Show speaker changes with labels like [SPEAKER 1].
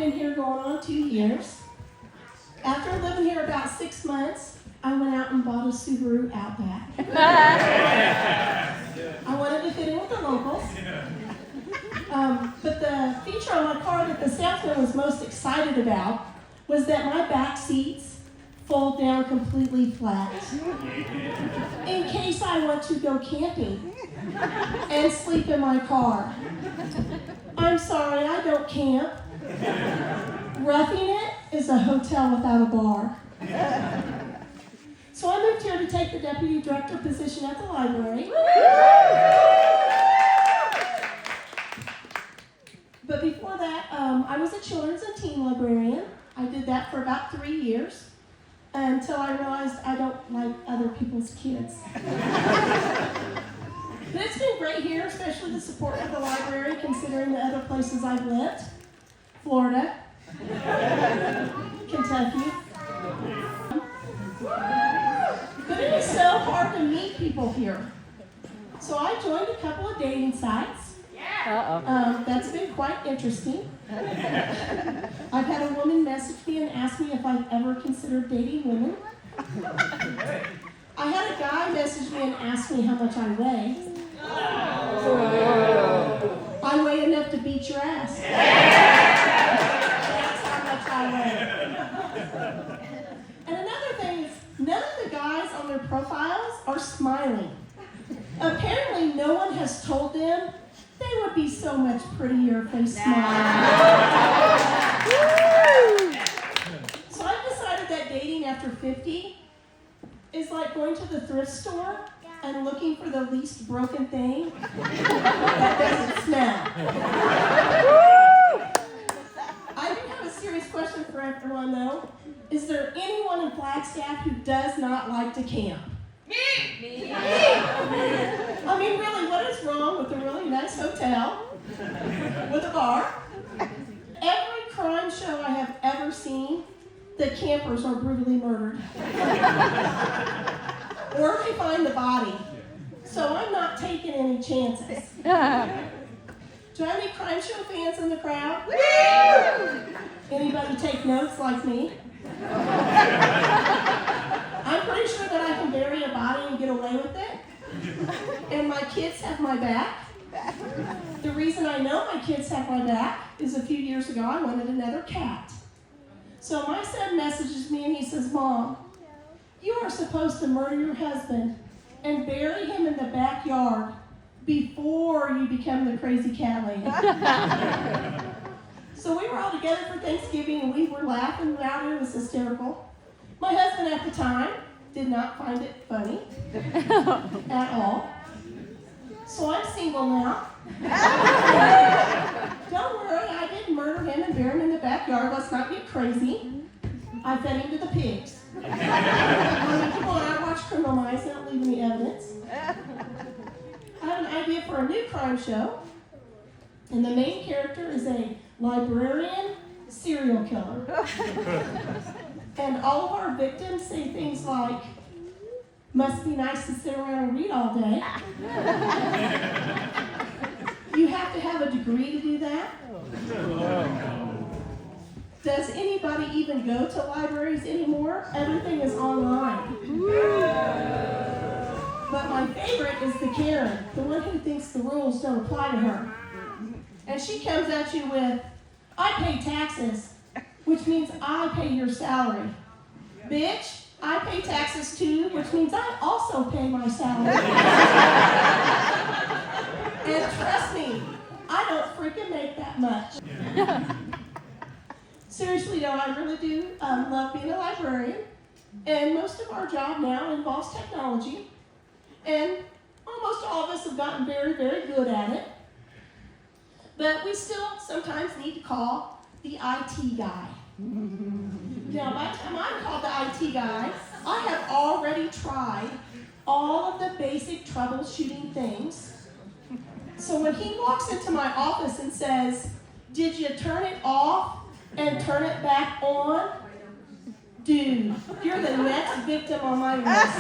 [SPEAKER 1] been here going on 2 years. After living here about 6 months, I went out and bought a Subaru Outback. I wanted to fit in with the locals. But the feature on my car that the salesman was most excited about was that my back seats fold down completely flat in case I want to go camping and sleep in my car. I'm sorry, I don't camp. Roughing It is a hotel without a bar. So I moved here to take the deputy director position at the library. But before that, I was a children's and teen librarian. I did that for about 3 years until I realized I don't like other people's kids. But it's been great here, especially the support of the library, considering the other places I've lived. Florida, Kentucky. But it is so hard to meet people here. So I joined a couple of dating sites. That's been quite interesting. I've had a woman message me and ask me if I've ever considered dating women. I had a guy message me and ask me how much I weigh. I weigh enough to beat your ass. That's how much I weigh. And another thing is, none of the guys on their profiles are smiling. Apparently, no one has told them they would be so much prettier if they smiled. So I've decided that dating after 50 is like going to the thrift store and looking for the least broken thing that doesn't smell. I do have a serious question for everyone, though. Is there anyone in Flagstaff who does not like to camp? Me! I mean, really, what is wrong with a really nice hotel with a bar? Every crime show I have ever seen, the campers are brutally murdered. Or they find the body. So I'm not taking any chances. Do I have any crime show fans in the crowd? Anybody take notes like me? I'm pretty sure that I can bury a body and get away with it. And my kids have my back. The reason I know my kids have my back is a few years ago I wanted another cat. So my son messages me and he says, "Mom, you are supposed to murder your husband and bury him in the backyard before you become the crazy cat lady." So we were all together for Thanksgiving and we were laughing loud. It was hysterical. My husband at the time did not find it funny at all. So I'm single now. Don't worry, I didn't murder him and bury him in the backyard. Let's not get crazy. I fed him to the pigs. I mean, come on, I watch Criminal Minds, they don't leave any evidence. I have an idea for a new crime show, and the main character is a librarian serial killer. And all of our victims say things like, "Must be nice to sit around and read all day." You have to have a degree to do that. Does anybody even go to libraries anymore? Everything is online. But my favorite is the Karen, the one who thinks the rules don't apply to her. And she comes at you with, "I pay taxes, which means I pay your salary. Bitch, I pay taxes too, which means I also pay my salary." And trust me, I don't freaking make that much. Seriously though, I really do love being a librarian. And most of our job now involves technology. And almost all of us have gotten very, very good at it. But we still sometimes need to call the IT guy. Now, by the time I'm called the IT guy, I have already tried all of the basic troubleshooting things. So when he walks into my office and says, "Did you turn it off and turn it back on?" Dude, you're the next victim on my list.